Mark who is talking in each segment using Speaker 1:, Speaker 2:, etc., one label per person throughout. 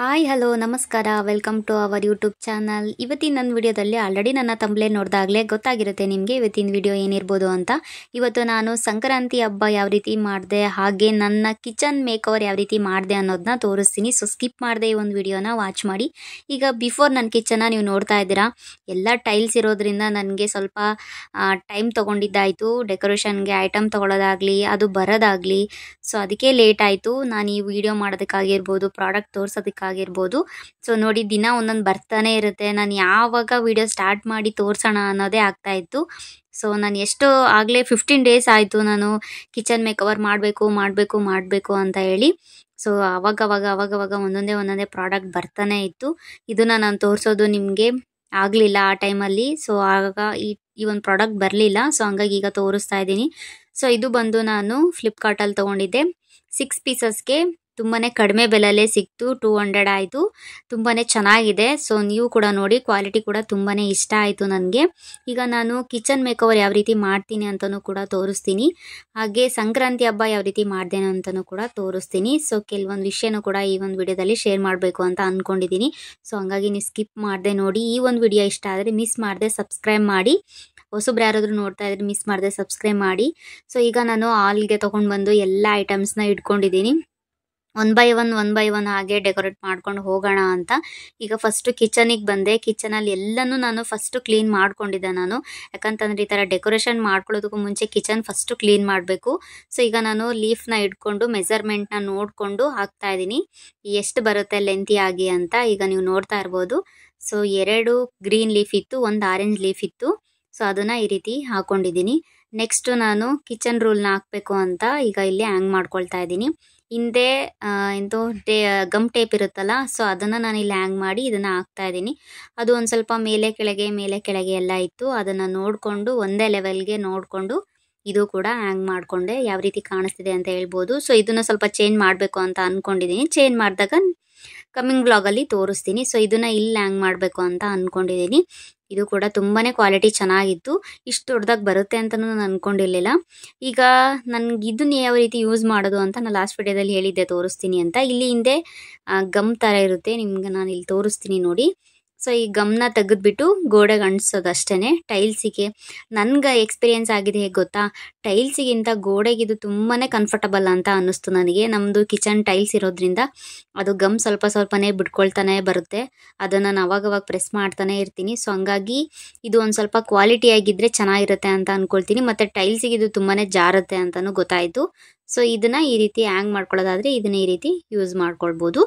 Speaker 1: Hi hello ನಮಸ್ಕಾರ welcome to our YouTube channel. ಇವತ್ತಿನ ನನ್ನ ವಿಡಿಯೋದಲ್ಲಿ ಆಲ್ರೆಡಿ ನನ್ನ ತಮ್ಮಲೇ ನೋಡಿದಾಗಲೇ ಗೊತ್ತಾಗಿರುತ್ತೆ ನಿಮಗೆ ಇವತ್ತಿನ ವಿಡಿಯೋ ಏನಿರ್ಬೋದು ಅಂತ. ಇವತ್ತು ನಾನು ಸಂಕ್ರಾಂತಿ ಹಬ್ಬ ಯಾವ ರೀತಿ ಮಾಡಿದೆ, ಹಾಗೆ ನನ್ನ ಕಿಚನ್ ಮೇಕ್ ಓವರ್ ಯಾವ ರೀತಿ ಮಾಡಿದೆ ಅನ್ನೋದನ್ನ ತೋರಿಸ್ತೀನಿ. ಸೊ ಸ್ಕಿಪ್ ಮಾಡದೆ ಈ ಒಂದು ವಿಡಿಯೋನ ವಾಚ್ ಮಾಡಿ. ಈಗ ಬಿಫೋರ್ ನನ್ನ ಕಿಚನ್ನ ನೀವು ನೋಡ್ತಾ ಇದ್ದೀರಾ, ಎಲ್ಲ ಟೈಲ್ಸ್ ಇರೋದ್ರಿಂದ ನನಗೆ ಸ್ವಲ್ಪ ಟೈಮ್ ತೊಗೊಂಡಿದ್ದಾಯಿತು. ಡೆಕೋರೇಷನ್ಗೆ ಐಟಮ್ ತೊಗೊಳ್ಳೋದಾಗಲಿ ಅದು ಬರೋದಾಗಲಿ, ಸೊ ಅದಕ್ಕೆ ಲೇಟ್ ಆಯಿತು. ನಾನು ಈ ವಿಡಿಯೋ ಮಾಡೋದಕ್ಕಾಗಿರ್ಬೋದು, ಪ್ರಾಡಕ್ಟ್ ತೋರಿಸೋದಕ್ಕಾಗಿರ್ಬೋದು. ಸೊ ನೋಡಿ, ದಿನ ಒಂದೊಂದು ಬರ್ತಾನೆ ಇರುತ್ತೆ. ನಾನು ಯಾವಾಗ ವಿಡಿಯೋ ಸ್ಟಾರ್ಟ್ ಮಾಡಿ ತೋರಿಸೋಣ ಅನ್ನೋದೇ ಆಗ್ತಾ ಇತ್ತು. ಸೊ ನಾನು ಎಷ್ಟು ಆಗಲೇ 15 ಡೇಸ್ ಆಯಿತು ನಾನು ಕಿಚನ್ ಮೇಕ್ ಓವರ್ ಮಾಡಬೇಕು ಅಂತ ಹೇಳಿ. ಸೊ ಅವಾಗವಾಗ ಒಂದೊಂದೇ ಪ್ರಾಡಕ್ಟ್ ಬರ್ತಾನೆ ಇತ್ತು. ಇದನ್ನು ನಾನು ತೋರಿಸೋದು ನಿಮಗೆ ಆಗಲಿಲ್ಲ ಆ ಟೈಮಲ್ಲಿ. ಸೊ ಆಗ ಈ ಒಂದು ಪ್ರಾಡಕ್ಟ್ ಬರಲಿಲ್ಲ. ಸೊ ಹಂಗಾಗಿ ಈಗ ತೋರಿಸ್ತಾ ಇದ್ದೀನಿ. ಸೊ ಇದು ಬಂದು ನಾನು ಫ್ಲಿಪ್ಕಾರ್ಟಲ್ಲಿ ತೊಗೊಂಡಿದ್ದೆ. 6 ಪೀಸಸ್ಗೆ ತುಂಬಾ ಕಡಿಮೆ ಬೆಲೆಯಲ್ಲೇ ಸಿಕ್ತು. 200 ಆಯಿತು. ತುಂಬಾ ಚೆನ್ನಾಗಿದೆ. ಸೊ ನೀವು ಕೂಡ ನೋಡಿ, ಕ್ವಾಲಿಟಿ ಕೂಡ ತುಂಬಾ ಇಷ್ಟ ಆಯಿತು ನನಗೆ. ಈಗ ನಾನು ಕಿಚನ್ ಮೇಕ್ ಓವರ್ ಯಾವ ರೀತಿ ಮಾಡ್ತೀನಿ ಅಂತಲೂ ಕೂಡ ತೋರಿಸ್ತೀನಿ, ಹಾಗೆ ಸಂಕ್ರಾಂತಿ ಹಬ್ಬ ಯಾವ ರೀತಿ ಮಾಡ್ದೇನೆ ಅಂತಲೂ ಕೂಡ ತೋರಿಸ್ತೀನಿ. ಸೊ ಕೆಲವೊಂದು ವಿಷಯನೂ ಕೂಡ ಈ ಒಂದು ವಿಡಿಯೋದಲ್ಲಿ ಶೇರ್ ಮಾಡಬೇಕು ಅಂತ ಅಂದ್ಕೊಂಡಿದ್ದೀನಿ. ಸೊ ಹಂಗಾಗಿ ನೀವು ಸ್ಕಿಪ್ ಮಾಡದೆ ನೋಡಿ. ಈ ಒಂದು ವಿಡಿಯೋ ಇಷ್ಟ ಆದರೆ ಮಿಸ್ ಮಾಡದೆ ಸಬ್ಸ್ಕ್ರೈಬ್ ಮಾಡಿ. ಹೊಸಬ್ರು ಯಾರಾದರೂ ನೋಡ್ತಾ ಇದ್ರೆ ಮಿಸ್ ಮಾಡದೆ ಸಬ್ಸ್ಕ್ರೈಬ್ ಮಾಡಿ. ಸೊ ಈಗ ನಾನು ಹಾಲ್ಗೆ ತೊಗೊಂಡು ಬಂದು ಎಲ್ಲ ಐಟಮ್ಸ್ನ ಇಟ್ಕೊಂಡಿದ್ದೀನಿ. ಒನ್ ಬೈ ಒನ್ ಹಾಗೆ ಡೆಕೋರೇಟ್ ಮಾಡ್ಕೊಂಡು ಹೋಗೋಣ ಅಂತ. ಈಗ ಫಸ್ಟು ಕಿಚನಿಗೆ ಬಂದೆ. ಕಿಚನಲ್ಲಿ ಎಲ್ಲನೂ ನಾನು ಫಸ್ಟು ಕ್ಲೀನ್ ಮಾಡ್ಕೊಂಡಿದ್ದೆ ನಾನು. ಯಾಕಂತಂದರೆ ಈ ಥರ ಡೆಕೋರೇಷನ್ ಮಾಡ್ಕೊಳ್ಳೋದಕ್ಕೂ ಮುಂಚೆ ಕಿಚನ್ ಫಸ್ಟು ಕ್ಲೀನ್ ಮಾಡಬೇಕು. ಸೊ ಈಗ ನಾನು ಲೀಫ್ನ ಇಟ್ಕೊಂಡು ಮೆಜರ್ಮೆಂಟ್ನ ನೋಡಿಕೊಂಡು ಹಾಕ್ತಾ ಇದ್ದೀನಿ, ಎಷ್ಟು ಬರುತ್ತೆ ಲೆಂತಿಯಾಗಿ ಅಂತ. ಈಗ ನೀವು ನೋಡ್ತಾ ಇರ್ಬೋದು. ಸೊ 2 ಗ್ರೀನ್ ಲೀಫ್ ಇತ್ತು, 1 ಆರೆಂಜ್ ಲೀಫ್ ಇತ್ತು. ಸೊ ಅದನ್ನು ಈ ರೀತಿ ಹಾಕ್ಕೊಂಡಿದ್ದೀನಿ. ನೆಕ್ಸ್ಟು ನಾನು ಕಿಚನ್ ರೂಲ್ನ ಹಾಕಬೇಕು ಅಂತ ಈಗ ಇಲ್ಲಿ ಹ್ಯಾಂಗ್ ಮಾಡ್ಕೊಳ್ತಾ ಇದ್ದೀನಿ. ಹಿಂದೆ ಗಮ್ ಟೇಪ್ ಇರುತ್ತಲ್ಲ, ಸೊ ಅದನ್ನು ನಾನು ಇಲ್ಲಿ ಹ್ಯಾಂಗ್ ಮಾಡಿ ಇದನ್ನು ಹಾಕ್ತಾ ಇದ್ದೀನಿ. ಅದು ಒಂದು ಸ್ವಲ್ಪ ಮೇಲೆ ಕೆಳಗೆ ಎಲ್ಲ ಇತ್ತು. ಅದನ್ನು ನೋಡಿಕೊಂಡು ಒಂದೇ ಲೆವೆಲ್ಗೆ ನೋಡಿಕೊಂಡು ಇದು ಕೂಡ ಹ್ಯಾಂಗ್ ಮಾಡಿಕೊಂಡೆ. ಯಾವ ರೀತಿ ಕಾಣಿಸ್ತಿದೆ ಅಂತ ಹೇಳ್ಬೋದು. ಸೊ ಇದನ್ನು ಸ್ವಲ್ಪ ಚೇಂಜ್ ಮಾಡಬೇಕು ಅಂತ ಅಂದ್ಕೊಂಡಿದ್ದೀನಿ. ಚೇಂಜ್ ಮಾಡಿದಾಗ ಕಮ್ಮಿಂಗ್ ಬ್ಲಾಗಲ್ಲಿ ತೋರಿಸ್ತೀನಿ. ಸೊ ಇದನ್ನು ಇಲ್ಲಿ ಹ್ಯಾಂಗ್ ಮಾಡಬೇಕು ಅಂತ ಅಂದ್ಕೊಂಡಿದ್ದೀನಿ. ಇದು ಕೂಡ ತುಂಬಾ ಕ್ವಾಲಿಟಿ ಚೆನ್ನಾಗಿತ್ತು. ಇಷ್ಟು ದೊಡ್ಡದಾಗಿ ಬರುತ್ತೆ ಅಂತಲೂ ನಾನು ಅಂದ್ಕೊಂಡಿರಲಿಲ್ಲ. ಈಗ ನನಗೆ ಇದನ್ನ ಯಾವ ರೀತಿ ಯೂಸ್ ಮಾಡೋದು ಅಂತ ನಾನು ಲಾಸ್ಟ್ ವಿಡಿಯೋದಲ್ಲಿ ಹೇಳಿದ್ದೆ ತೋರಿಸ್ತೀನಿ ಅಂತ. ಇಲ್ಲಿ ಹಿಂದೆ ಗಮ್ ಥರ ಇರುತ್ತೆ, ನಿಮ್ಗೆ ನಾನು ಇಲ್ಲಿ ತೋರಿಸ್ತೀನಿ ನೋಡಿ. ಸೊ ಈ ಗಮ್ನ ತೆಗೆದ್ಬಿಟ್ಟು ಗೋಡೆಗೆ ಅಂಟಿಸೋದು ಅಷ್ಟೇ. ಟೈಲ್ಸಿಗೆ ನನಗೆ ಎಕ್ಸ್ಪೀರಿಯೆನ್ಸ್ ಆಗಿದೆ ಹೇಗೆ ಗೊತ್ತಾ, ಟೈಲ್ಸಿಗಿಂತ ಗೋಡೆಗೆ ಇದು ತುಂಬಾ ಕಂಫರ್ಟಬಲ್ ಅಂತ ಅನ್ನಿಸ್ತು ನನಗೆ. ನಮ್ಮದು ಕಿಚನ್ ಟೈಲ್ಸ್ ಇರೋದ್ರಿಂದ ಅದು ಗಮ್ ಸ್ವಲ್ಪನೇ ಬಿಟ್ಕೊಳ್ತಾನೆ ಬರುತ್ತೆ. ಅದನ್ನು ನಾನು ಅವಾಗವಾಗ ಪ್ರೆಸ್ ಮಾಡ್ತಾನೆ ಇರ್ತೀನಿ. ಸೊ ಹಂಗಾಗಿ ಇದು ಒಂದು ಸ್ವಲ್ಪ ಕ್ವಾಲಿಟಿ ಆಗಿದ್ದರೆ ಚೆನ್ನಾಗಿರುತ್ತೆ ಅಂತ ಅಂದ್ಕೊಳ್ತೀನಿ. ಮತ್ತು ಟೈಲ್ಸಿಗೆ ಇದು ತುಂಬಾ ಜಾರುತ್ತೆ ಅಂತಲೂ ಗೊತ್ತಾಯಿತು. ಸೊ ಇದನ್ನು ಈ ರೀತಿ ಹ್ಯಾಂಗ್ ಮಾಡ್ಕೊಳ್ಳೋದಾದರೆ ಇದನ್ನು ಈ ರೀತಿ ಯೂಸ್ ಮಾಡ್ಕೊಳ್ಬೋದು.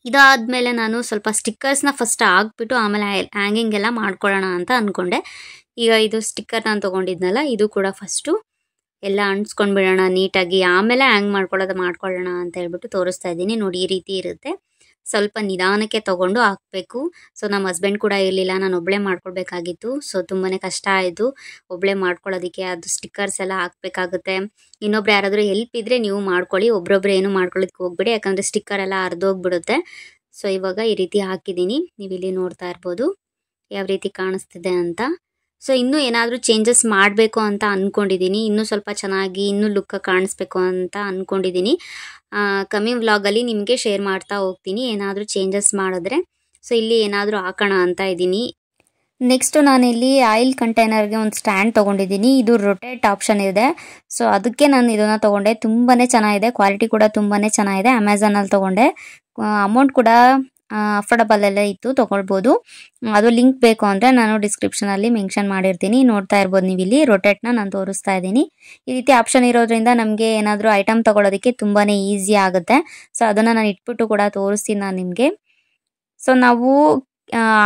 Speaker 1: ಇದಾದಮೇಲೆ ನಾನು ಸ್ವಲ್ಪ ಸ್ಟಿಕ್ಕರ್ಸ್ನ ಫಸ್ಟ್ ಹಾಕ್ಬಿಟ್ಟು ಆಮೇಲೆ ಹ್ಯಾಂಗಿಂಗ್ ಎಲ್ಲ ಮಾಡ್ಕೊಳ್ಳೋಣ ಅಂತ ಅಂದ್ಕೊಂಡೆ. ಈಗ ಇದು ಸ್ಟಿಕ್ಕರ್ ನಾನು ತೊಗೊಂಡಿದ್ನಲ್ಲ, ಇದು ಕೂಡ ಫಸ್ಟು ಎಲ್ಲ ಅಂಟಿಸ್ಕೊಂಡು ಬಿಡೋಣ ನೀಟಾಗಿ, ಆಮೇಲೆ ಹ್ಯಾಂಗ್ ಮಾಡ್ಕೊಳ್ಳೋಣ ಅಂತ ಹೇಳ್ಬಿಟ್ಟು ತೋರಿಸ್ತಾ ಇದ್ದೀನಿ. ನೋಡಿ, ಈ ರೀತಿ ಇರುತ್ತೆ. ಸ್ವಲ್ಪ ನಿಧಾನಕ್ಕೆ ತೊಗೊಂಡು ಹಾಕಬೇಕು. ಸೊ ನಮ್ಮ ಹಸ್ಬೆಂಡ್ ಕೂಡ ಇರಲಿಲ್ಲ, ನಾನು ಒಬ್ಬಳೇ ಮಾಡ್ಕೊಳ್ಬೇಕಾಗಿತ್ತು. ಸೊ ತುಂಬಾ ಕಷ್ಟ ಆಯಿತು ಒಬ್ಬಳೇ ಮಾಡ್ಕೊಳ್ಳೋದಕ್ಕೆ. ಅದು ಸ್ಟಿಕ್ಕರ್ಸ್ ಎಲ್ಲ ಹಾಕಬೇಕಾಗುತ್ತೆ. ಇನ್ನೊಬ್ರು ಯಾರಾದರೂ ಹೆಲ್ಪ್ ಇದ್ದರೆ ನೀವು ಮಾಡ್ಕೊಳ್ಳಿ, ಒಬ್ಬೊಬ್ರು ಏನು ಮಾಡ್ಕೊಳ್ಳೋದಕ್ಕೆ ಹೋಗ್ಬೇಡಿ, ಯಾಕಂದರೆ ಸ್ಟಿಕ್ಕರ್ ಎಲ್ಲ ಹರಿದೋಗ್ಬಿಡುತ್ತೆ. ಸೊ ಇವಾಗ ಈ ರೀತಿ ಹಾಕಿದ್ದೀನಿ, ನೀವು ಇಲ್ಲಿ ನೋಡ್ತಾ ಇರ್ಬೋದು ಯಾವ ರೀತಿ ಕಾಣಿಸ್ತಿದೆ ಅಂತ. ಸೊ ಇನ್ನೂ ಏನಾದರೂ ಚೇಂಜಸ್ ಮಾಡಬೇಕು ಅಂತ ಅಂದ್ಕೊಂಡಿದ್ದೀನಿ. ಇನ್ನೂ ಸ್ವಲ್ಪ ಚೆನ್ನಾಗಿ ಇನ್ನೂ ಲುಕ್ ಕಾಣಿಸ್ಬೇಕು ಅಂತ ಅಂದ್ಕೊಂಡಿದ್ದೀನಿ. ಕಮ್ಮಿಂಗ್ ವ್ಲಾಗಲ್ಲಿ ನಿಮಗೆ ಶೇರ್ ಮಾಡ್ತಾ ಹೋಗ್ತೀನಿ ಏನಾದರೂ ಚೇಂಜಸ್ ಮಾಡಿದ್ರೆ. ಸೊ ಇಲ್ಲಿ ಏನಾದರೂ ಹಾಕೋಣ ಅಂತ ಇದ್ದೀನಿ. ನೆಕ್ಸ್ಟು ನಾನಿಲ್ಲಿ ಆಯಿಲ್ ಕಂಟೈನರ್ಗೆ ಒಂದು ಸ್ಟ್ಯಾಂಡ್ ತೊಗೊಂಡಿದ್ದೀನಿ. ಇದು ರೊಟೇಟ್ ಆಪ್ಷನ್ ಇದೆ. ಸೊ ಅದಕ್ಕೆ ನಾನು ಇದನ್ನು ತೊಗೊಂಡೆ. ತುಂಬಾ ಚೆನ್ನಾಗಿದೆ, ಕ್ವಾಲಿಟಿ ಕೂಡ ತುಂಬಾ ಚೆನ್ನಾಗಿದೆ. ಅಮೆಝಾನಲ್ಲಿ ತೊಗೊಂಡೆ. ಅಮೌಂಟ್ ಕೂಡ ಅಫೋರ್ಡಬಲ್ ಎಲ್ಲ ಇತ್ತು, ತೊಗೊಳ್ಬೋದು. ಅದು ಲಿಂಕ್ ಬೇಕು ಅಂದರೆ ನಾನು ಡಿಸ್ಕ್ರಿಪ್ಷನಲ್ಲಿ ಮೆನ್ಷನ್ ಮಾಡಿರ್ತೀನಿ, ನೋಡ್ತಾ ಇರ್ಬೋದು ನೀವು. ಇಲ್ಲಿ ರೊಟೇಟ್ನ ನಾನು ತೋರಿಸ್ತಾ ಇದ್ದೀನಿ. ಈ ರೀತಿ ಆಪ್ಷನ್ ಇರೋದ್ರಿಂದ ನಮಗೆ ಏನಾದರೂ ಐಟಮ್ ತೊಗೊಳೋದಕ್ಕೆ ತುಂಬಾ ಈಸಿ ಆಗುತ್ತೆ. ಸೊ ಅದನ್ನು ನಾನು ಇಟ್ಬಿಟ್ಟು ಕೂಡ ತೋರಿಸ್ತೀನಿ ನಾನು ನಿಮಗೆ. ಸೊ ನಾವು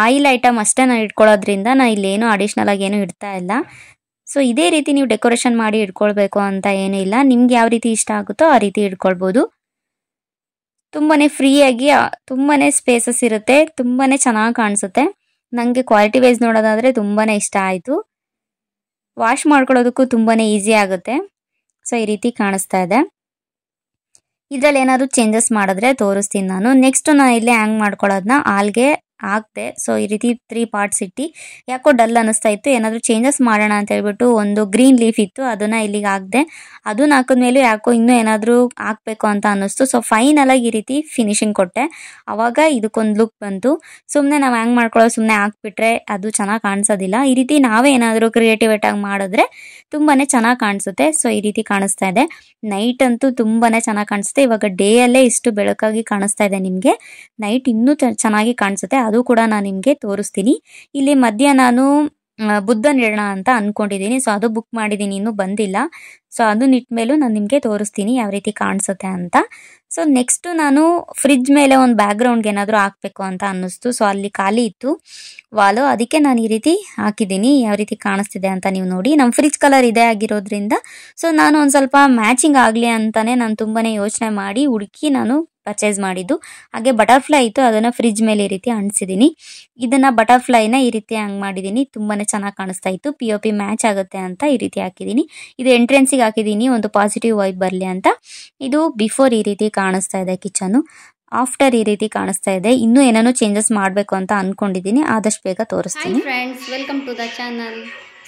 Speaker 1: ಆಯಿಲ್ ಐಟಮ್ ಅಷ್ಟೇ ನಾನು ಇಟ್ಕೊಳ್ಳೋದ್ರಿಂದ ನಾನು ಇಲ್ಲೇನು ಅಡಿಷ್ನಲ್ ಆಗಿ ಏನು ಇಡ್ತಾ ಇಲ್ಲ. ಸೊ ಇದೇ ರೀತಿ ನೀವು ಡೆಕೋರೇಷನ್ ಮಾಡಿ ಇಟ್ಕೊಳ್ಬೇಕು ಅಂತ ಏನೂ ಇಲ್ಲ. ನಿಮ್ಗೆ ಯಾವ ರೀತಿ ಇಷ್ಟ ಆಗುತ್ತೋ ಆ ರೀತಿ ಇಟ್ಕೊಳ್ಬೋದು. ತುಂಬಾ ಫ್ರೀಯಾಗಿ ತುಂಬಾ ಸ್ಪೇಸಸ್ ಇರುತ್ತೆ, ತುಂಬಾ ಚೆನ್ನಾಗಿ ಕಾಣಿಸುತ್ತೆ. ನನಗೆ ಕ್ವಾಲಿಟಿ ವೈಸ್ ನೋಡೋದಾದರೆ ತುಂಬಾ ಇಷ್ಟ ಆಯಿತು. ವಾಶ್ ಮಾಡ್ಕೊಳ್ಳೋದಕ್ಕೂ ತುಂಬಾ ಈಸಿ ಆಗುತ್ತೆ. ಸೊ ಈ ರೀತಿ ಕಾಣಿಸ್ತಾ ಇದೆ. ಇದರಲ್ಲಿ ಏನಾದರೂ ಚೇಂಜಸ್ ಮಾಡಿದ್ರೆ ತೋರಿಸ್ತೀನಿ ನಾನು. ನೆಕ್ಸ್ಟು ನಾನು ಇಲ್ಲಿ ಹ್ಯಾಂಗ್ ಮಾಡ್ಕೊಳ್ಳೋದನ್ನ ಹಾಲ್ಗೆ ಹಾಕ್ದೆ. ಸೊ ಈ ರೀತಿ 3 ಪಾರ್ಟ್ಸ್ ಇಟ್ಟು ಯಾಕೋ ಡಲ್ ಅನ್ನಿಸ್ತಾ ಇತ್ತು, ಏನಾದರೂ ಚೇಂಜಸ್ ಮಾಡೋಣ ಅಂತ ಹೇಳ್ಬಿಟ್ಟು ಒಂದು ಗ್ರೀನ್ ಲೀಫ್ ಇತ್ತು ಅದನ್ನು ಇಲ್ಲಿಗೆ ಹಾಕಿದೆ. ಅದನ್ನ ಹಾಕಿದ್ಮೇಲೆ ಯಾಕೋ ಇನ್ನೂ ಏನಾದರೂ ಹಾಕಬೇಕು ಅಂತ ಅನ್ನಿಸ್ತು. ಸೊ ಫೈನಲಾಗಿ ಈ ರೀತಿ ಫಿನಿಶಿಂಗ್ ಕೊಟ್ಟೆ. ಆವಾಗ ಇದಕ್ಕೊಂದು ಲುಕ್ ಬಂತು. ಸುಮ್ಮನೆ ನಾವು ಹ್ಯಾಂಗ್ ಮಾಡ್ಕೊಳ್ಳೋ ಸುಮ್ಮನೆ ಹಾಕ್ಬಿಟ್ರೆ ಅದು ಚೆನ್ನಾಗಿ ಕಾಣಿಸೋದಿಲ್ಲ. ಈ ರೀತಿ ನಾವೇ ಏನಾದರೂ ಕ್ರಿಯೇಟಿವೇಟಾಗಿ ಮಾಡಿದ್ರೆ ತುಂಬಾ ಚೆನ್ನಾಗಿ ಕಾಣಿಸುತ್ತೆ. ಸೊ ಈ ರೀತಿ ಕಾಣಿಸ್ತಾ ಇದೆ. ನೈಟ್ ಅಂತೂ ತುಂಬಾ ಚೆನ್ನಾಗಿ ಕಾಣಿಸುತ್ತೆ. ಇವಾಗ ಡೇ ಅಲ್ಲೇ ಇಷ್ಟು ಬೆಳಕಾಗಿ ಕಾಣಿಸ್ತಾ ಇದೆ, ನಿಮಗೆ ನೈಟ್ ಇನ್ನೂ ಚೆನ್ನಾಗಿ ಕಾಣಿಸುತ್ತೆ. ಅದು ಕೂಡ ನಾನು ನಿಮಗೆ ತೋರಿಸ್ತೀನಿ. ಇಲ್ಲಿ ಮಧ್ಯ ನಾನು ಬುದ್ಧನ ಇಡೋಣ ಅಂತ ಅನ್ಕೊಂಡಿದ್ದೀನಿ. ಸೊ ಅದು ಬುಕ್ ಮಾಡಿದ್ದೀನಿ, ಇನ್ನೂ ಬಂದಿಲ್ಲ. ಸೊ ಅದನ್ನ ಇಟ್ಟ ಮೇಲೂ ನಾನು ನಿಮಗೆ ತೋರಿಸ್ತೀನಿ ಯಾವ ರೀತಿ ಕಾಣಿಸುತ್ತೆ ಅಂತ. ಸೊ ನೆಕ್ಸ್ಟು ನಾನು ಫ್ರಿಜ್ ಮೇಲೆ ಒಂದು ಬ್ಯಾಕ್ಗ್ರೌಂಡ್ಗೆ ಏನಾದರೂ ಹಾಕಬೇಕು ಅಂತ ಅನ್ನಿಸ್ತು. ಸೊ ಅಲ್ಲಿ ಖಾಲಿ ಇತ್ತು ವಾಲು, ಅದಕ್ಕೆ ನಾನು ಈ ರೀತಿ ಹಾಕಿದ್ದೀನಿ. ಯಾವ ರೀತಿ ಕಾಣಿಸ್ತಿದೆ ಅಂತ ನೀವು ನೋಡಿ. ನಮ್ಮ ಫ್ರಿಜ್ ಕಲರ್ ಇದೇ ಆಗಿರೋದ್ರಿಂದ ಸೊ ನಾನು ಒಂದು ಸ್ವಲ್ಪ ಮ್ಯಾಚಿಂಗ್ ಆಗಲಿ ಅಂತಲೇ ನಾನು ತುಂಬಾ ಯೋಚನೆ ಮಾಡಿ ಹುಡುಕಿ ನಾನು ಪರ್ಚೇಸ್ ಮಾಡಿದ್ದು. ಹಾಗೆ ಬಟರ್ಫ್ಲೈ ಇತ್ತು, ಅದನ್ನು ಫ್ರಿಜ್ ಮೇಲೆ ಈ ರೀತಿ ಅಂಟಿಸಿದ್ದೀನಿ. ಇದನ್ನು ಬಟರ್ಫ್ಲೈನ ಈ ರೀತಿ ಹಂಗೆ ಮಾಡಿದ್ದೀನಿ. ತುಂಬಾ ಚೆನ್ನಾಗಿ ಕಾಣಿಸ್ತಾ ಇತ್ತು. POP ಮ್ಯಾಚ್ ಆಗುತ್ತೆ ಅಂತ ಈ ರೀತಿ ಹಾಕಿದ್ದೀನಿ. ಇದು ಎಂಟ್ರೆನ್ಸಿಗೆ ಹಾಕಿದ್ದೀನಿ, ಒಂದು ಪಾಸಿಟಿವ್ ವೈಬ್ ಬರಲಿ ಅಂತ. ಇದು ಬಿಫೋರ್ ಈ ರೀತಿ ಕಾಣಿಸ್ತಾ ಇದೆ ಕಿಚನು. ಆಫ್ಟರ್ ಈ ರೀತಿ ಕಾಣಿಸ್ತಾ ಇದೆ. ಇನ್ನೂ ಏನೇನೋ ಚೇಂಜಸ್ ಮಾಡಬೇಕು ಅಂತ ಅಂದ್ಕೊಂಡಿದ್ದೀನಿ, ಆದಷ್ಟು ಬೇಗ ತೋರಿಸ್ತೀನಿ. Friends, welcome to the channel.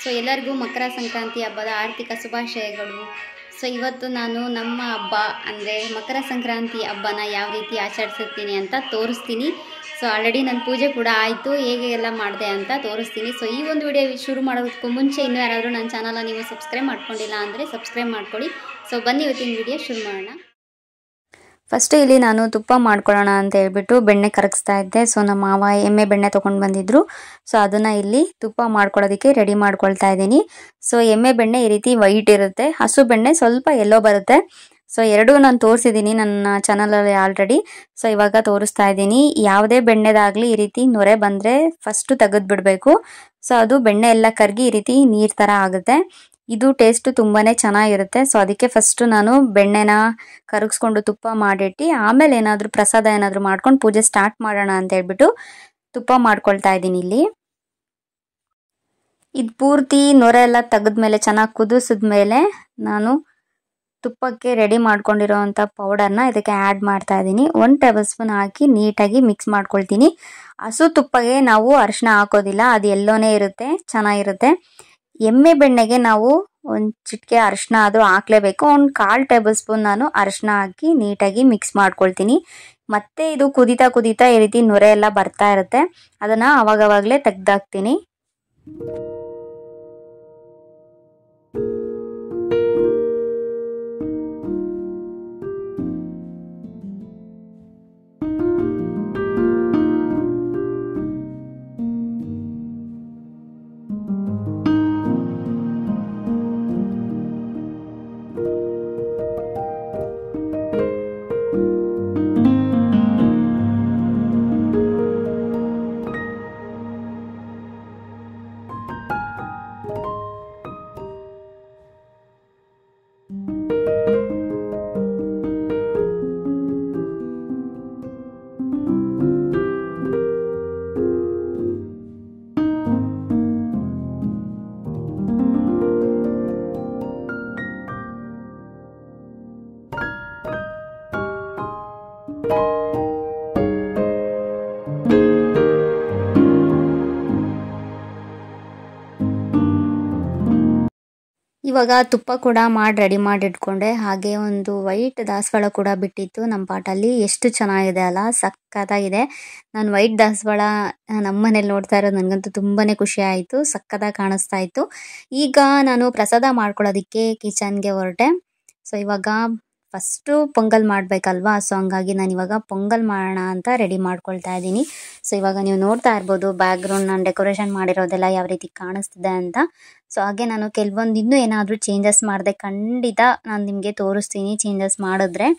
Speaker 1: So ಎಲ್ಲರಿಗೂ ಮಕರ ಸಂಕ್ರಾಂತಿ ಹಬ್ಬದ ಆರ್ಥಿಕ ಶುಭಾಶಯಗಳು. ಸೊ ಇವತ್ತು ನಾನು ನಮ್ಮ ಹಬ್ಬ ಅಂದರೆ ಮಕರ ಸಂಕ್ರಾಂತಿ ಹಬ್ಬನ ಯಾವ ರೀತಿ ಆಚರಿಸುತ್ತೀನಿ ಅಂತ ತೋರಿಸ್ತೀನಿ. ಸೊ ಆಲ್ರೆಡಿ ನನ್ನ ಪೂಜೆ ಕೂಡ ಆಯಿತು, ಹೇಗೆ ಎಲ್ಲ ಮಾಡಿದೆ ಅಂತ ತೋರಿಸ್ತೀನಿ. ಸೊ ಈ ಒಂದು ವಿಡಿಯೋ ಶುರು ಮಾಡೋದಕ್ಕೂ ಮುಂಚೆ ಇನ್ನೂ ಯಾರಾದರೂ ನನ್ನ ಚಾನಲ್ನ ನೀವು ಸಬ್ಸ್ಕ್ರೈಬ್ ಮಾಡ್ಕೊಂಡಿಲ್ಲ ಅಂದರೆ ಸಬ್ಸ್ಕ್ರೈಬ್ ಮಾಡ್ಕೊಳ್ಳಿ. ಸೊ ಬನ್ನಿ ಇವತ್ತಿನ ವಿಡಿಯೋ ಶುರು ಮಾಡೋಣ. ಫಸ್ಟು ಇಲ್ಲಿ ನಾನು ತುಪ್ಪ ಮಾಡ್ಕೊಳ್ಳೋಣ ಅಂತ ಹೇಳ್ಬಿಟ್ಟು ಬೆಣ್ಣೆ ಕರಗಿಸ್ತಾ ಇದ್ದೆ. ಸೊ ನಮ್ಮ ಮಾವ ಎಮ್ಮೆ ಬೆಣ್ಣೆ ತೊಗೊಂಡು ಬಂದಿದ್ರು. ಸೊ ಅದನ್ನು ಇಲ್ಲಿ ತುಪ್ಪ ಮಾಡ್ಕೊಳ್ಳೋದಕ್ಕೆ ರೆಡಿ ಮಾಡ್ಕೊಳ್ತಾ ಇದ್ದೀನಿ. ಸೊ ಎಮ್ಮೆ ಬೆಣ್ಣೆ ಈ ರೀತಿ ವೈಟ್ ಇರುತ್ತೆ, ಹಸು ಬೆಣ್ಣೆ ಸ್ವಲ್ಪ ಎಲ್ಲೋ ಬರುತ್ತೆ. ಸೊ ಎರಡೂ ನಾನು ತೋರಿಸಿದ್ದೀನಿ ನನ್ನ ಚಾನಲಲ್ಲಿ ಆಲ್ರೆಡಿ. ಸೊ ಇವಾಗ ತೋರಿಸ್ತಾ ಇದ್ದೀನಿ. ಯಾವುದೇ ಬೆಣ್ಣೆದಾಗಲಿ ಈ ರೀತಿ ನೊರೆ ಬಂದರೆ ಫಸ್ಟು ತೆಗೆದು ಬಿಡಬೇಕು. ಸೊ ಅದು ಬೆಣ್ಣೆ ಎಲ್ಲ ಕರಗಿ ಈ ರೀತಿ ನೀರು ಥರ ಆಗುತ್ತೆ. ಇದು ಟೇಸ್ಟು ತುಂಬಾ ಚೆನ್ನಾಗಿರುತ್ತೆ. ಸೊ ಅದಕ್ಕೆ ಫಸ್ಟು ನಾನು ಬೆಣ್ಣೆನ ಕರಗಿಸ್ಕೊಂಡು ತುಪ್ಪ ಮಾಡಿಟ್ಟು ಆಮೇಲೆ ಏನಾದರೂ ಪ್ರಸಾದ ಏನಾದರೂ ಮಾಡ್ಕೊಂಡು ಪೂಜೆ ಸ್ಟಾರ್ಟ್ ಮಾಡೋಣ ಅಂತ ಹೇಳ್ಬಿಟ್ಟು ತುಪ್ಪ ಮಾಡ್ಕೊಳ್ತಾ ಇದ್ದೀನಿ ಇಲ್ಲಿ. ಇದು ಪೂರ್ತಿ ನೊರೆ ಎಲ್ಲ ತೆಗೆದ್ಮೇಲೆ ಚೆನ್ನಾಗಿ ಕುದಿಸಿದ್ಮೇಲೆ ನಾನು ತುಪ್ಪಕ್ಕೆ ರೆಡಿ ಮಾಡ್ಕೊಂಡಿರೋವಂಥ ಪೌಡರ್ನ ಇದಕ್ಕೆ ಆ್ಯಡ್ ಮಾಡ್ತಾ ಇದ್ದೀನಿ. 1 ಟೇಬಲ್ ಸ್ಪೂನ್ ಹಾಕಿ ನೀಟಾಗಿ ಮಿಕ್ಸ್ ಮಾಡ್ಕೊಳ್ತೀನಿ. ಹಸು ತುಪ್ಪಗೆ ನಾವು ಅರಿಶಿನ ಹಾಕೋದಿಲ್ಲ, ಅದು ಎಲ್ಲೋನೇ ಇರುತ್ತೆ, ಚೆನ್ನಾಗಿರುತ್ತೆ. ಎಮ್ಮೆ ಬೆಣ್ಣೆಗೆ ನಾವು ಒಂದು ಚಿಟಿಕೆ ಅರಿಶಿನ ಅದು ಹಾಕ್ಲೇಬೇಕು. ಒಂದು 1/4 ಟೇಬಲ್ ಸ್ಪೂನ್ ನಾನು ಅರಿಶಿನ ಹಾಕಿ ನೀಟಾಗಿ ಮಿಕ್ಸ್ ಮಾಡ್ಕೊಳ್ತೀನಿ. ಮತ್ತೆ ಇದು ಕುದೀತಾ ಈ ರೀತಿ ನೊರೆ ಎಲ್ಲ ಬರ್ತಾ ಇರುತ್ತೆ, ಅದನ್ನು ಅವಾಗವಾಗಲೇ ತೆಗ್ದಾಕ್ತೀನಿ. ಇವಾಗ ತುಪ್ಪ ಕೂಡ ರೆಡಿ ಮಾಡಿ ಇಟ್ಕೊಂಡೆ. ಹಾಗೆ ಒಂದು ವೈಟ್ ದಾಸವಾಳ ಕೂಡ ಬಿಟ್ಟಿತ್ತು ನಮ್ಮ ಪಾಟಲ್ಲಿ. ಎಷ್ಟು ಚೆನ್ನಾಗಿದೆ ಅಲ್ಲ, ಸಕ್ಕತ್ತಾಗಿದೆ. ನಾನು ವೈಟ್ ದಾಸವಾಳ ನಮ್ಮ ಮನೇಲಿ ನೋಡ್ತಾ ಇರೋದು ನನಗಂತೂ ತುಂಬಾ ಖುಷಿ ಆಯಿತು, ಸಕ್ಕತ್ತಾಗಿ ಕಾಣಿಸ್ತಾ ಇತ್ತು. ಈಗ ನಾನು ಪ್ರಸಾದ ಮಾಡ್ಕೊಳ್ಳೋದಕ್ಕೆ ಕಿಚನ್ಗೆ ಹೊರಟೆ. ಸೊ ಇವಾಗ ಫಸ್ಟು ಪೊಂಗಲ್ ಮಾಡಬೇಕಲ್ವಾ, ಸೊ ಹಂಗಾಗಿ ನಾನು ಇವಾಗ ಪೊಂಗಲ್ ಮಾಡೋಣ ಅಂತ ರೆಡಿ ಮಾಡ್ಕೊಳ್ತಾ ಇದ್ದೀನಿ. ಸೊ ಇವಾಗ ನೀವು ನೋಡ್ತಾ ಇರ್ಬೋದು ಬ್ಯಾಕ್ಗ್ರೌಂಡ್ ನಾನು ಡೆಕೋರೇಷನ್ ಮಾಡಿರೋದೆಲ್ಲ ಯಾವ ರೀತಿ ಕಾಣಿಸ್ತಿದೆ ಅಂತ. ಸೊ ಹಾಗೆ ನಾನು ಕೆಲವೊಂದು ಇನ್ನೂ ಏನಾದರೂ ಚೇಂಜಸ್ ಮಾಡಿದೆ ಖಂಡಿತ ನಾನು ನಿಮಗೆ ತೋರಿಸ್ತೀನಿ. ಚೇಂಜಸ್ ಮಾಡಿದ್ರೆ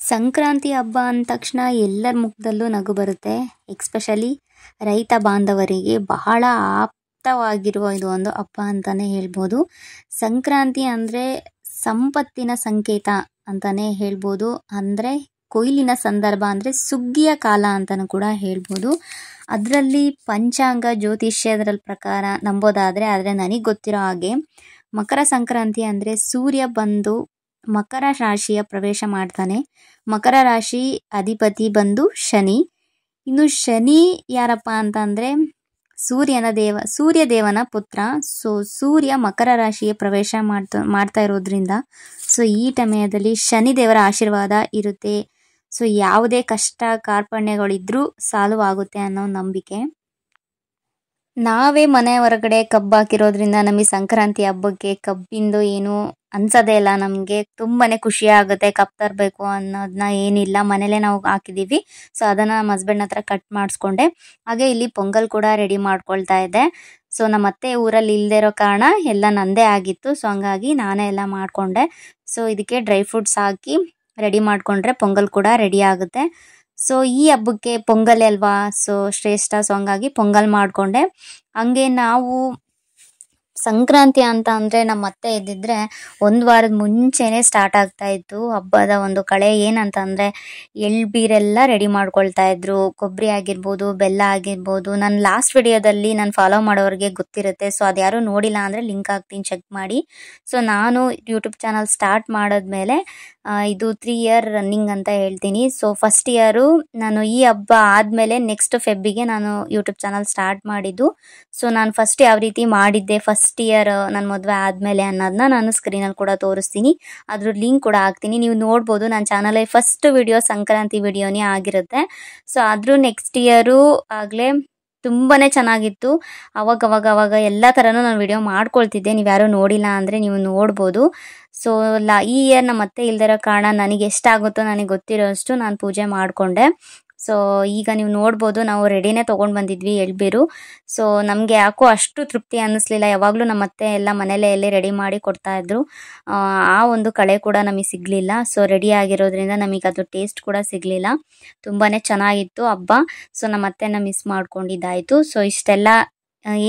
Speaker 1: ಸಂಕ್ರಾಂತಿ ಹಬ್ಬ ಅಂದ ತಕ್ಷಣ ಎಲ್ಲರ ಮುಖದಲ್ಲೂ ನಗು ಬರುತ್ತೆ. ಎಕ್ಸ್ಪೆಷಲಿ ರೈತ ಬಾಂಧವರಿಗೆ ಬಹಳ ಆಪ್ತವಾಗಿರುವ ಇದು ಒಂದು ಹಬ್ಬ ಅಂತಲೇ ಹೇಳ್ಬೋದು. ಸಂಕ್ರಾಂತಿ ಅಂದರೆ ಸಂಪತ್ತಿನ ಸಂಕೇತ ಅಂತಲೇ ಹೇಳ್ಬೋದು. ಅಂದರೆ ಕೊಯ್ಲಿನ ಸಂದರ್ಭ, ಅಂದರೆ ಸುಗ್ಗಿಯ ಕಾಲ ಅಂತಲೂ ಕೂಡ ಹೇಳ್ಬೋದು. ಅದರಲ್ಲಿ ಪಂಚಾಂಗ ಜ್ಯೋತಿಷ್ಯದ ಪ್ರಕಾರ ನಂಬೋದಾದರೆ, ಆದರೆ ನನಗೆ ಗೊತ್ತಿರೋ ಹಾಗೆ ಮಕರ ಸಂಕ್ರಾಂತಿ ಅಂದರೆ ಸೂರ್ಯ ಬಂದು ಮಕರ ರಾಶಿಯ ಪ್ರವೇಶ ಮಾಡ್ತಾನೆ. ಮಕರ ರಾಶಿ ಅಧಿಪತಿ ಬಂದು ಶನಿ. ಇನ್ನು ಶನಿ ಯಾರಪ್ಪ ಅಂತಂದರೆ ಸೂರ್ಯ ದೇವನ ಪುತ್ರ. ಸೊ ಸೂರ್ಯ ಮಕರ ರಾಶಿಗೆ ಪ್ರವೇಶ ಮಾಡ್ತಾ ಇರೋದ್ರಿಂದ ಸೊ ಈ ಸಮಯದಲ್ಲಿ ಶನಿ ದೇವರ ಆಶೀರ್ವಾದ ಇರುತ್ತೆ. ಸೊ ಯಾವುದೇ ಕಷ್ಟ ಕಾರ್ಪಣ್ಯಗಳಿದ್ರೂ ಸಾಲ್ವ್ ಆಗುತ್ತೆ ಅನ್ನೋ ನಂಬಿಕೆ. ನಾವೇ ಮನೆ ಹೊರಗಡೆ ಕಬ್ಬು ಹಾಕಿರೋದ್ರಿಂದ ನಮಗೆ ಸಂಕ್ರಾಂತಿ ಹಬ್ಬಕ್ಕೆ ಕಬ್ಬಿಂದು ಏನು ಅನ್ಸೋದೇ ಇಲ್ಲ. ನಮಗೆ ತುಂಬಾನೇ ಖುಷಿ ಆಗುತ್ತೆ. ಕಬ್ಬು ತರಬೇಕು ಅನ್ನೋದನ್ನ ಏನಿಲ್ಲ, ಮನೇಲೆ ನಾವು ಹಾಕಿದ್ದೀವಿ. ಸೊ ಅದನ್ನು ನಮ್ಮ ಹಸ್ಬೆಂಡ್ ಹತ್ರ ಕಟ್ ಮಾಡಿಸ್ಕೊಂಡೆ. ಹಾಗೆ ಇಲ್ಲಿ ಪೊಂಗಲ್ ಕೂಡ ರೆಡಿ ಮಾಡ್ಕೊಳ್ತಾ ಇದ್ದೆ. ಸೊ ನಮ್ಮ ಅತ್ತೆ ಊರಲ್ಲಿ ಇಲ್ಲದೆ ಇರೋ ಕಾರಣ ಎಲ್ಲ ನಂದೇ ಆಗಿತ್ತು. ಸೊ ಹಂಗಾಗಿ ನಾನೇ ಎಲ್ಲ ಮಾಡಿಕೊಂಡೆ. ಸೊ ಇದಕ್ಕೆ ಡ್ರೈ ಫ್ರೂಟ್ಸ್ ಹಾಕಿ ರೆಡಿ ಮಾಡಿಕೊಂಡ್ರೆ ಪೊಂಗಲ್ ಕೂಡ ರೆಡಿ ಆಗುತ್ತೆ. ಸೊ ಈ ಹಬ್ಬಕ್ಕೆ ಪೊಂಗಲ್ ಅಲ್ವಾ ಸೊ ಶ್ರೇಷ್ಠ. ಸೊ ಹಂಗಾಗಿ ಪೊಂಗಲ್ ಮಾಡಿಕೊಂಡೆ. ಹಂಗೆ ನಾವು ಸಂಕ್ರಾಂತಿ ಅಂತ ಅಂದರೆ ನಮ್ಮ ಅತ್ತೆ ಇದ್ದಿದ್ರೆ ಒಂದು ವಾರದ ಮುಂಚೆನೇ ಸ್ಟಾರ್ಟ್ ಆಗ್ತಾ ಇತ್ತು ಹಬ್ಬದ ಒಂದು ಕಳೆ. ಏನಂತ ಅಂದರೆ ಎಳ್ಬೀರೆಲ್ಲ ರೆಡಿ ಮಾಡ್ಕೊಳ್ತಾ ಇದ್ರು. ಕೊಬ್ಬರಿ ಆಗಿರ್ಬೋದು, ಬೆಲ್ಲ ಆಗಿರ್ಬೋದು. ನಾನು ಲಾಸ್ಟ್ ವಿಡಿಯೋದಲ್ಲಿ ನಾನು ಫಾಲೋ ಮಾಡೋರಿಗೆ ಗೊತ್ತಿರುತ್ತೆ. ಸೊ ಅದು ಯಾರು ನೋಡಿಲ್ಲ ಅಂದರೆ ಲಿಂಕ್ ಹಾಕ್ತೀನಿ, ಚೆಕ್ ಮಾಡಿ. ಸೊ ನಾನು ಯೂಟ್ಯೂಬ್ ಚಾನಲ್ ಸ್ಟಾರ್ಟ್ ಮಾಡಿದ್ಮೇಲೆ ಇದು 3 ಇಯರ್ ರನ್ನಿಂಗ್ ಅಂತ ಹೇಳ್ತೀನಿ. ಸೊ ಫಸ್ಟ್ ಇಯರು ನಾನು ಈ ಹಬ್ಬ ಆದಮೇಲೆ ನೆಕ್ಸ್ಟ್ ಫೆಬ್ಬಿಗೆ ನಾನು ಯೂಟ್ಯೂಬ್ ಚಾನಲ್ ಸ್ಟಾರ್ಟ್ ಮಾಡಿದ್ದು. ಸೊ ನಾನು ಫಸ್ಟ್ ಯಾವ ರೀತಿ ಮಾಡಿದ್ದೆ ಫಸ್ಟ್ ಇಯರ್ ನನ್ನ ಮದುವೆ ಆದಮೇಲೆ ಅನ್ನೋದನ್ನ ನಾನು ಸ್ಕ್ರೀನಲ್ಲಿ ಕೂಡ ತೋರಿಸ್ತೀನಿ. ಅದ್ರ ಲಿಂಕ್ ಕೂಡ ಹಾಕ್ತೀನಿ, ನೀವು ನೋಡ್ಬೋದು. ನನ್ನ ಚಾನಲಲ್ಲಿ ಫಸ್ಟ್ ವಿಡಿಯೋ ಸಂಕ್ರಾಂತಿ ವಿಡಿಯೋನೇ ಆಗಿರುತ್ತೆ. ಸೊ ಆದರೂ ನೆಕ್ಸ್ಟ್ ಇಯರು ಆಗಲೇ ತುಂಬಾ ಚೆನ್ನಾಗಿತ್ತು. ಅವಾಗ ಎಲ್ಲ ಥರನೂ ನಾನು ವಿಡಿಯೋ ಮಾಡ್ಕೊಳ್ತಿದ್ದೆ. ನೀವು ಯಾರೂ ನೋಡಿಲ್ಲ ಅಂದರೆ ನೀವು ನೋಡ್ಬೋದು. ಸೊ ಈ ಇಯರ್ ನಮ್ಮ ಅತ್ತೆ ಇಲ್ದಿರೋ ಕಾರಣ ನನಗೆ ಎಷ್ಟಾಗುತ್ತೋ ನನಗೆ ಗೊತ್ತಿರೋ ಅಷ್ಟು ನಾನು ಪೂಜೆ ಮಾಡಿಕೊಂಡೆ. ಸೊ ಈಗ ನೀವು ನೋಡ್ಬೋದು, ನಾವು ರೆಡಿನೇ ತೊಗೊಂಡು ಬಂದಿದ್ವಿ ಎಳ್ಬೀರು. ಸೊ ನಮಗೆ ಯಾಕೋ ಅಷ್ಟು ತೃಪ್ತಿ ಅನ್ನಿಸ್ಲಿಲ್ಲ. ಯಾವಾಗಲೂ ನಮ್ಮ ಅತ್ತೆ ಎಲ್ಲ ಮನೇಲೇ ರೆಡಿ ಮಾಡಿ ಕೊಡ್ತಾಯಿದ್ರು. ಆ ಒಂದು ಕಳೆ ಕೂಡ ನಮಗೆ ಸಿಗಲಿಲ್ಲ. ಸೊ ರೆಡಿ ಆಗಿರೋದ್ರಿಂದ ನಮಗೆ ಅದು ಟೇಸ್ಟ್ ಕೂಡ ಸಿಗಲಿಲ್ಲ. ತುಂಬಾ ಚೆನ್ನಾಗಿತ್ತು ಹಬ್ಬ. ಸೊ ನಮ್ಮ ಅತ್ತೆನ ಮಿಸ್ ಮಾಡ್ಕೊಂಡಿದ್ದಾಯಿತು. ಸೊ ಇಷ್ಟೆಲ್ಲ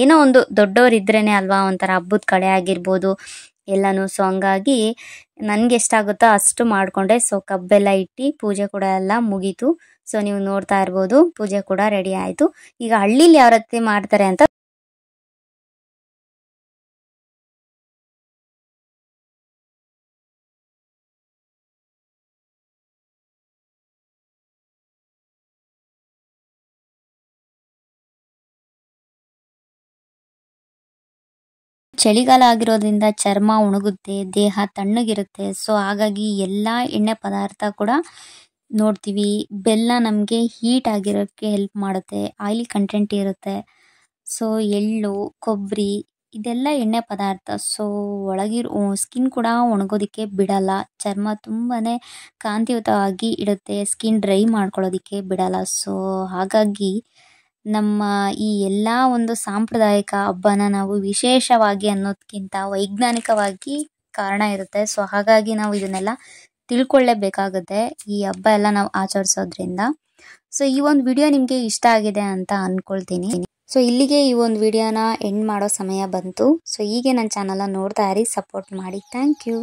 Speaker 1: ಏನೋ ಒಂದು ದೊಡ್ಡವರಿದ್ರೇ ಅಲ್ವಾ ಒಂಥರ ಹಬ್ಬದ ಕಳೆ ಆಗಿರ್ಬೋದು ಎಲ್ಲನೂ. ಸೊ ಹಂಗಾಗಿ ನನಗೆ ಎಷ್ಟಾಗುತ್ತೋ ಅಷ್ಟು ಮಾಡಿಕೊಂಡೆ. ಸೊ ಕಬ್ಬೆಲ್ಲ ಇಟ್ಟು ಪೂಜೆ ಕೂಡ ಎಲ್ಲ ಮುಗೀತು. ಸೊ ನೀವು ನೋಡ್ತಾ ಇರ್ಬೋದು, ಪೂಜೆ ಕೂಡ ರೆಡಿ ಆಯಿತು. ಈಗ ಹಳ್ಳಿಲಿ ಯಾವ ರೀತಿ ಮಾಡ್ತಾರೆ ಅಂತ ಚಳಿಗಾಲ ಆಗಿರೋದ್ರಿಂದ ಚರ್ಮ ಒಣಗುತ್ತೆ, ದೇಹ ತಣ್ಣಗಿರುತ್ತೆ. ಸೊ ಹಾಗಾಗಿ ಎಲ್ಲ ಎಣ್ಣೆ ಪದಾರ್ಥ ಕೂಡ ನೋಡ್ತೀವಿ. ಬೆಲ್ಲ ನಮಗೆ ಹೀಟ್ ಆಗಿರೋಕ್ಕೆ ಹೆಲ್ಪ್ ಮಾಡುತ್ತೆ, ಆಯಿಲಿ ಕಂಟೆಂಟ್ ಇರುತ್ತೆ. ಸೊ ಎಳ್ಳು, ಕೊಬ್ಬರಿ ಇದೆಲ್ಲ ಎಣ್ಣೆ ಪದಾರ್ಥ. ಸೊ ಒಳಗಿರೋ ಸ್ಕಿನ್ ಕೂಡ ಒಣಗೋದಕ್ಕೆ ಬಿಡಲ್ಲ. ಚರ್ಮ ತುಂಬಾ ಕಾಂತಿಯುತವಾಗಿ ಇಡುತ್ತೆ, ಸ್ಕಿನ್ ಡ್ರೈ ಮಾಡ್ಕೊಳ್ಳೋದಕ್ಕೆ ಬಿಡಲ್ಲ. ಸೊ ಹಾಗಾಗಿ ನಮ್ಮ ಈ ಎಲ್ಲ ಒಂದು ಸಾಂಪ್ರದಾಯಿಕ ಹಬ್ಬನ ನಾವು ವಿಶೇಷವಾಗಿ ಅನ್ನೋದಕ್ಕಿಂತ ವೈಜ್ಞಾನಿಕವಾಗಿ ಕಾರಣ ಇರುತ್ತೆ. ಸೊ ಹಾಗಾಗಿ ನಾವು ಇದನ್ನೆಲ್ಲ ತಿಳ್ಕೊಳ್ಳೇಬೇಕಾಗುತ್ತೆ ಈ ಹಬ್ಬ ಎಲ್ಲ ನಾವು ಆಚರಿಸೋದ್ರಿಂದ. ಸೊ ಈ ಒಂದು ವಿಡಿಯೋ ನಿಮಗೆ ಇಷ್ಟ ಆಗಿದೆ ಅಂತ ಅಂದ್ಕೊಳ್ತೀನಿ. ಸೊ ಇಲ್ಲಿಗೆ ಈ ಒಂದು ವಿಡಿಯೋನ ಎಂಡ್ ಮಾಡೋ ಸಮಯ ಬಂತು. ಸೊ ಹೀಗೆ ನನ್ನ ಚಾನಲ್ನ ನೋಡ್ತಾ ಇರಿ, ಸಪೋರ್ಟ್ ಮಾಡಿ. Thank you.